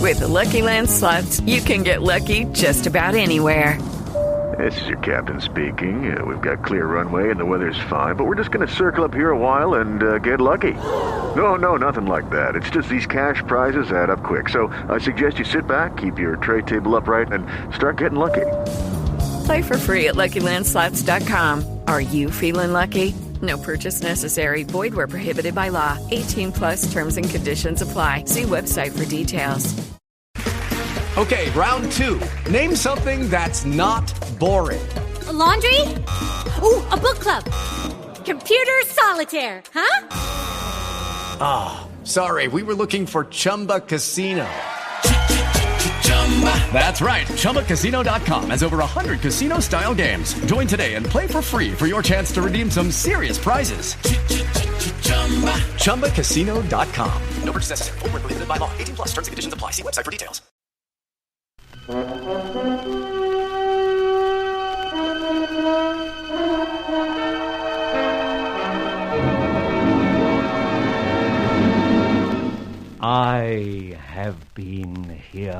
With the Lucky Land Slots, you can get lucky just about anywhere. This is your captain speaking. We've got clear runway and the weather's fine, but we're just going to circle up here a while and get lucky. No, nothing like that. It's just these cash prizes add up quick. So I suggest you sit back, keep your tray table upright, and start getting lucky. Play for free at LuckyLandSlots.com. Are you feeling lucky? No purchase necessary. Void where prohibited by law. 18 plus terms and conditions apply. See website for details. Okay, round two. Name something that's not boring. A laundry? Ooh, a book club. Computer solitaire, huh? Ah, sorry, we were looking for Chumba Casino. That's right, ChumbaCasino.com has over 100 casino-style games. Join today and play for free for your chance to redeem some serious prizes. ChumbaCasino.com. No purchase necessary. Void where prohibited by law. 18 plus terms and conditions apply. See website for details. I have been here.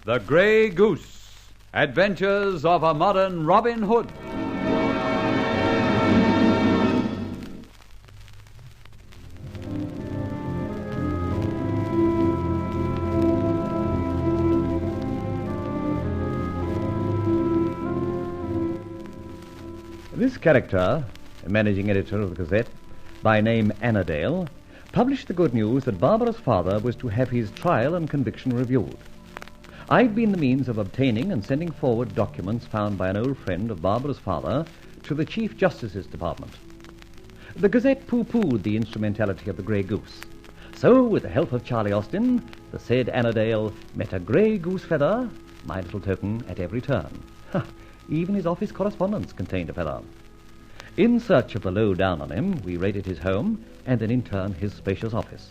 The Grey Goose, Adventures of a Modern Robin Hood. This character, managing editor of the Gazette, by name Annandale, published the good news that Barbara's father was to have his trial and conviction reviewed. I'd been the means of obtaining and sending forward documents found by an old friend of Barbara's father to the Chief Justice's Department. The Gazette pooh-poohed the instrumentality of the Grey Goose. So, with the help of Charlie Austin, the said Annandale met a grey goose feather, my little token, at every turn. Even his office correspondence contained a feather. In search of the lowdown on him, we raided his home, and then in turn his spacious office.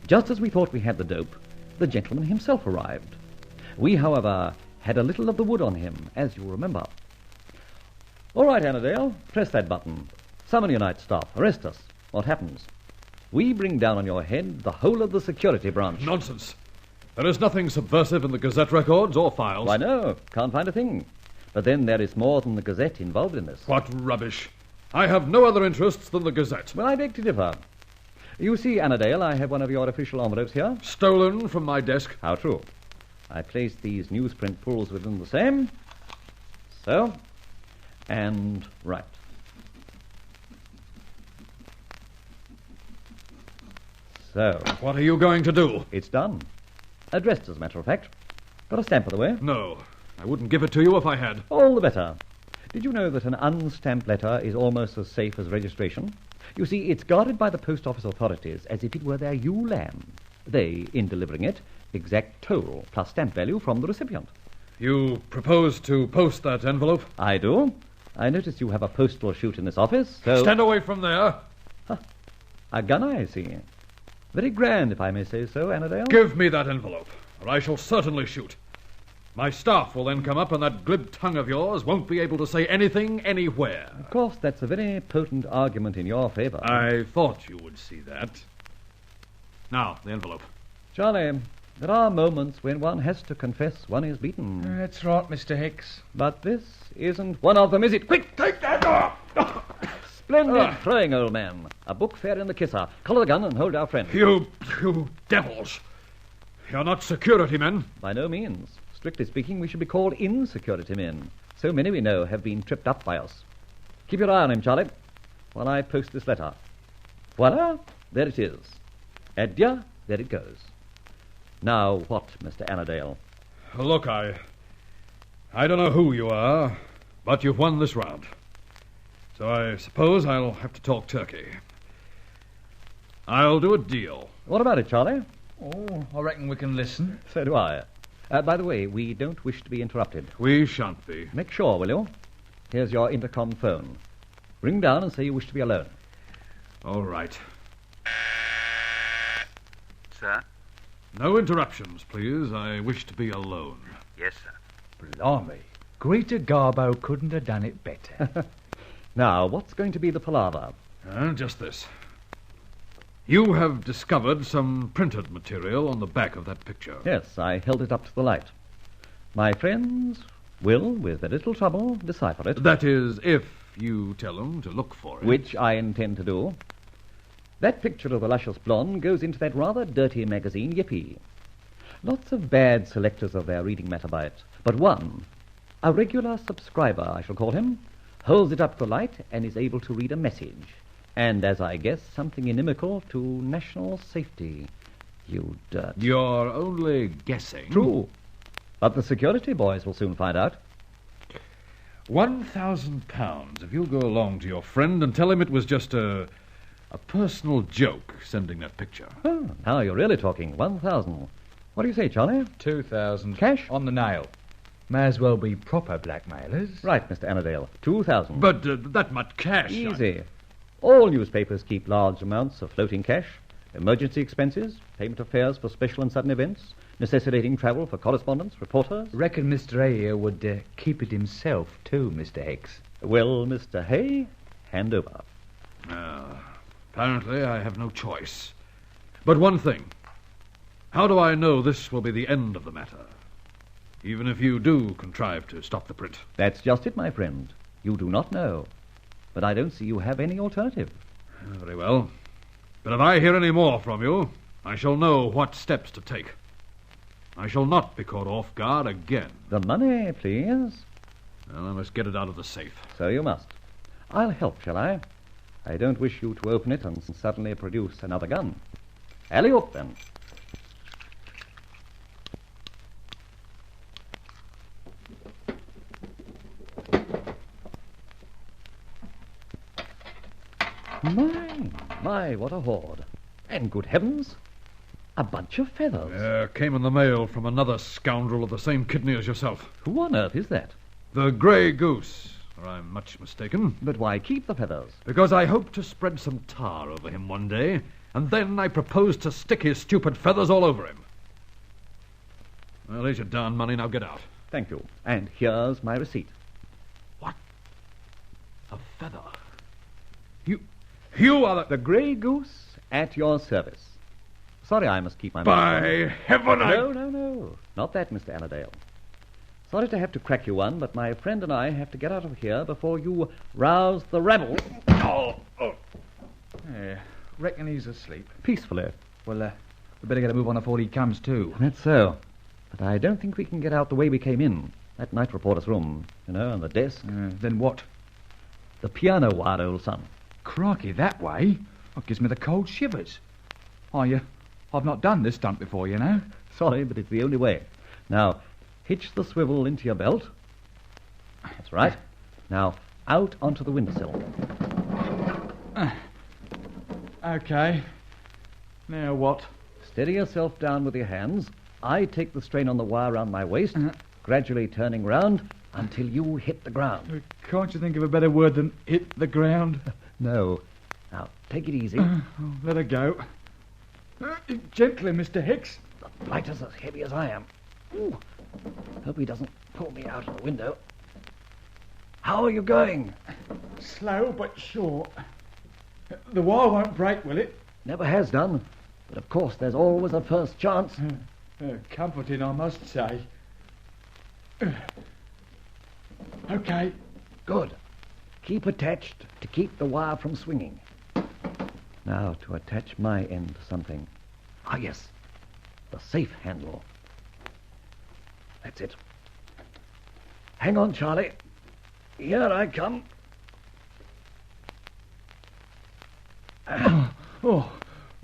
Just as we thought we had the dope, the gentleman himself arrived. We, however, had a little of the wood on him, as you'll remember. All right, Annandale, press that button. Summon your night staff. Arrest us. What happens? We bring down on your head the whole of the security branch. Nonsense. There is nothing subversive in the Gazette records or files. Why, no. Can't find a thing. But then there is more than the Gazette involved in this. What rubbish. I have no other interests than the Gazette. Well, I beg to differ. You see, Annandale, I have one of your official envelopes here. Stolen from my desk. How true. I placed these newsprint pulls within the same. So. And right. So. What are you going to do? It's done. Addressed, as a matter of fact. Got a stamp, by the way? No. I wouldn't give it to you if I had. All the better. Did you know that an unstamped letter is almost as safe as registration? You see, it's guarded by the post office authorities as if it were their ewe lamb. They, in delivering it, exact toll plus stamp value from the recipient. You propose to post that envelope? I do. I notice you have a postal chute in this office, so... Stand away from there. A gun, I see. Very grand, if I may say so, Annandale. Give me that envelope, or I shall certainly shoot. My staff will then come up, and that glib tongue of yours won't be able to say anything anywhere. Of course, that's a very potent argument in your favor. I thought you would see that. Now, the envelope. Charlie, there are moments when one has to confess one is beaten. That's right, Mr. Hicks. But this isn't one of them, is it? Quick, take that off! Splendid throwing, old man. A book fair in the kisser. Collar the gun and hold our friend. You devils. You're not security men. By no means. Strictly speaking, we should be called insecurity men. So many we know have been tripped up by us. Keep your eye on him, Charlie, while I post this letter. Voila, there it is. Adieu, there it goes. Now what, Mr. Annandale? Look, I don't know who you are, but you've won this round. So I suppose I'll have to talk turkey. I'll do a deal. What about it, Charlie? Oh, I reckon we can listen. So do I. By the way, we don't wish to be interrupted. We shan't be. Make sure, will you? Here's your intercom phone. Ring down and say you wish to be alone. All right. Sir? No interruptions, please. I wish to be alone. Yes, sir. Blimey. Greta Garbo couldn't have done it better. Now, what's going to be the palaver? Just this. You have discovered some printed material on the back of that picture. Yes, I held it up to the light. My friends will, with a little trouble, decipher it. That is, if you tell them to look for it. Which I intend to do. That picture of the luscious blonde goes into that rather dirty magazine, Yippee. Lots of bad selectors of their reading matter by it. But one, a regular subscriber, I shall call him, holds it up to the light and is able to read a message. And, as I guess, something inimical to national safety. You dirt. You're only guessing. True. But the security boys will soon find out. £1,000 if you'll go along to your friend and tell him it was just a personal joke sending that picture. Oh, now you're really talking. 1,000. What do you say, Charlie? 2,000. Cash? On the nail. May as well be proper blackmailers. Right, Mr. Annandale. 2,000. But that much cash. Easy. All newspapers keep large amounts of floating cash. Emergency expenses, payment of fares for special and sudden events, necessitating travel for correspondents, reporters. Reckon Mr. A here would keep it himself, too, Mr. Hicks. Well, Mr. Hay, hand over. Apparently I have no choice. But one thing. How do I know this will be the end of the matter? Even if you do contrive to stop the print. That's just it, my friend. You do not know. But I don't see you have any alternative. Very well. But if I hear any more from you, I shall know what steps to take. I shall not be caught off guard again. The money, please. Well, I must get it out of the safe. So you must. I'll help, shall I? I don't wish you to open it and suddenly produce another gun. Alley-oop, then. My, what a hoard. And good heavens, a bunch of feathers. Came in the mail from another scoundrel of the same kidney as yourself. Who on earth is that? The Grey Goose, or I'm much mistaken. But why keep the feathers? Because I hope to spread some tar over him one day, and then I propose to stick his stupid feathers all over him. Well, here's your darn money, now get out. Thank you. And here's my receipt. What? A feather? You are the Grey Goose at your service. Sorry I must keep my mouth By shut. heaven, No. Not that, Mr. Annandale. Sorry to have to crack you one, but my friend and I have to get out of here before you rouse the rabble. Reckon he's asleep. Peacefully. Well, we better get a move on before he comes to. That's so. But I don't think we can get out the way we came in. That night reporter's room, and the desk. Then what? The piano wire, old son. Crikey, that way? That gives me the cold shivers. I've not done this stunt before, you know. Sorry, but it's the only way. Now, hitch the swivel into your belt. That's right. Now, out onto the windowsill. Okay. Now what? Steady yourself down with your hands. I take the strain on the wire around my waist, gradually turning round until you hit the ground. Can't you think of a better word than hit the ground? No. Now, take it easy. Let her go. Gently, Mr. Hicks. The lighter's as heavy as I am. Ooh. Hope he doesn't pull me out of the window. How are you going? Slow but sure. The wire won't break, will it? Never has done. But of course, there's always a first chance. Comforting, I must say. Okay. Good. Keep attached to keep the wire from swinging. Now, to attach my end to something. Ah, yes. The safe handle. That's it. Hang on, Charlie. Here I come.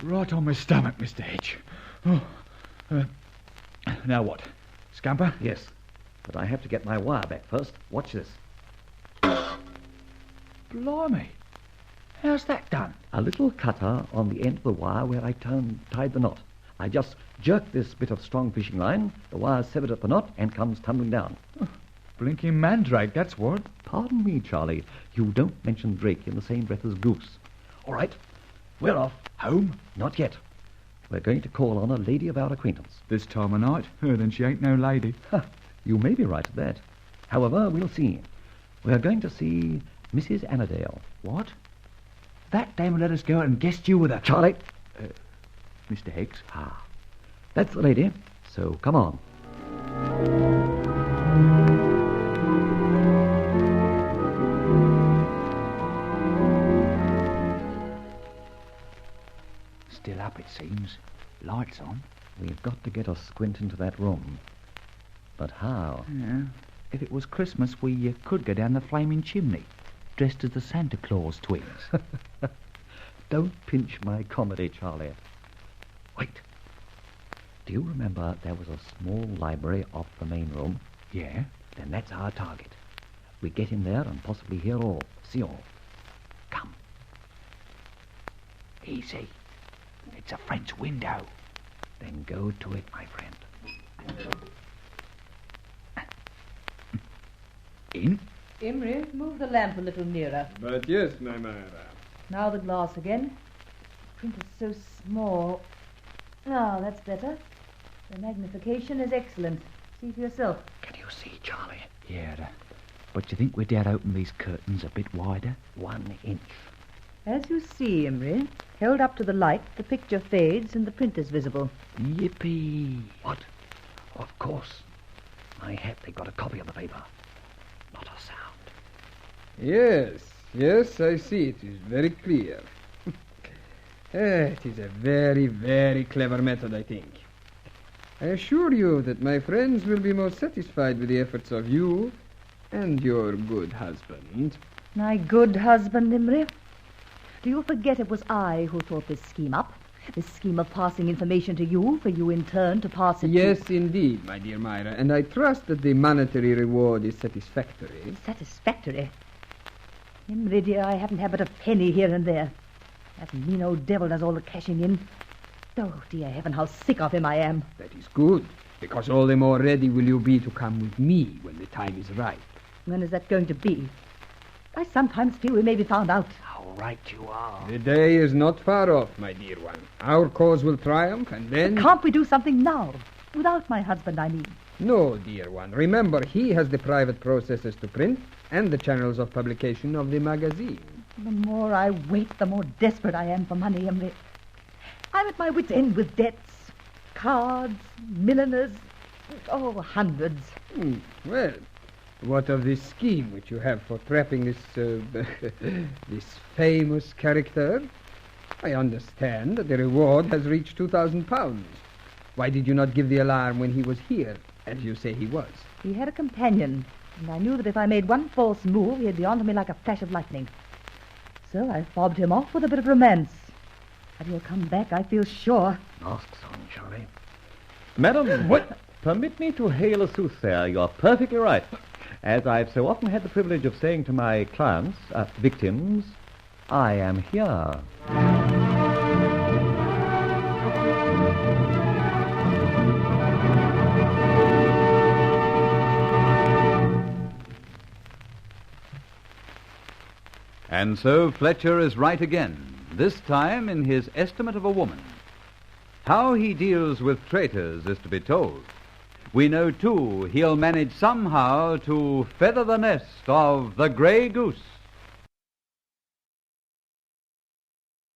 Right on my stomach, Mr. Hitch. Now what? Scamper? Yes. But I have to get my wire back first. Watch this. Blimey. How's that done? A little cutter on the end of the wire where I tied the knot. I just jerk this bit of strong fishing line, the wire's severed at the knot, and comes tumbling down. Blinking mandrake, that's what. Pardon me, Charlie. You don't mention Drake in the same breath as Goose. All right. We're off. Home? Not yet. We're going to call on a lady of our acquaintance. This time of night? Then she ain't no lady. You may be right at that. However, we'll see. We're going to see Mrs. Annandale. What? That dame let us go out and guessed you with her. Charlie, Mr. Higgs. Ah, that's the lady. So come on. Still up, it seems. Lights on. We've got to get a squint into that room. But how? Yeah. If it was Christmas, we could go down the flaming chimney, dressed as the Santa Claus twins. Don't pinch my comedy, Charlie. Wait. Do you remember there was a small library off the main room? Yeah? Then that's our target. We get in there and possibly hear all, see all. Come. Easy. It's a French window. Then go to it, my friend. In? Imri, move the lamp a little nearer. But yes, my Myra. Now the glass again. The print is so small. Now that's better. The magnification is excellent. See for yourself. Can you see, Charlie? Yeah, but you think we'd dare open these curtains a bit wider? 1 inch. As you see, Imri, held up to the light, the picture fades and the print is visible. Yippee! What? Of course. My hat, they got a copy of the paper. Not a sound. Yes, I see. It is very clear. It is a very, very clever method, I think. I assure you that my friends will be most satisfied with the efforts of you and your good husband. My good husband, Imri? Do you forget it was I who thought this scheme up? This scheme of passing information to you, for you in turn to pass it Yes, indeed, my dear Myra, and I trust that the monetary reward is satisfactory. Satisfactory? Imri, dear, I haven't had but a penny here and there. That mean old devil does all the cashing in. Oh, dear heaven, how sick of him I am. That is good, because all the more ready will you be to come with me when the time is right. When is that going to be? I sometimes feel we may be found out. How right you are. The day is not far off, my dear one. Our cause will triumph, and then... Can't we do something now? Without my husband, I mean. No, dear one. Remember, he has the private processes to print and the channels of publication of the magazine. The more I wait, the more desperate I am for money, Emily. I'm at my wit's end with debts, cards, milliners, hundreds. Well, what of this scheme which you have for trapping this, this famous character? I understand that the reward has reached £2,000. Why did you not give the alarm when he was here, as you say he was? He had a companion, and I knew that if I made one false move, he'd be on to me like a flash of lightning. So I fobbed him off with a bit of romance. But he'll come back, I feel sure. Masks on, Charlie. Madam, what? Permit me to hail a soothsayer. You're perfectly right. As I've so often had the privilege of saying to my clients, victims, I am here. And so Fletcher is right again, this time in his estimate of a woman. How he deals with traitors is to be told. We know, too, he'll manage somehow to feather the nest of the Grey Goose.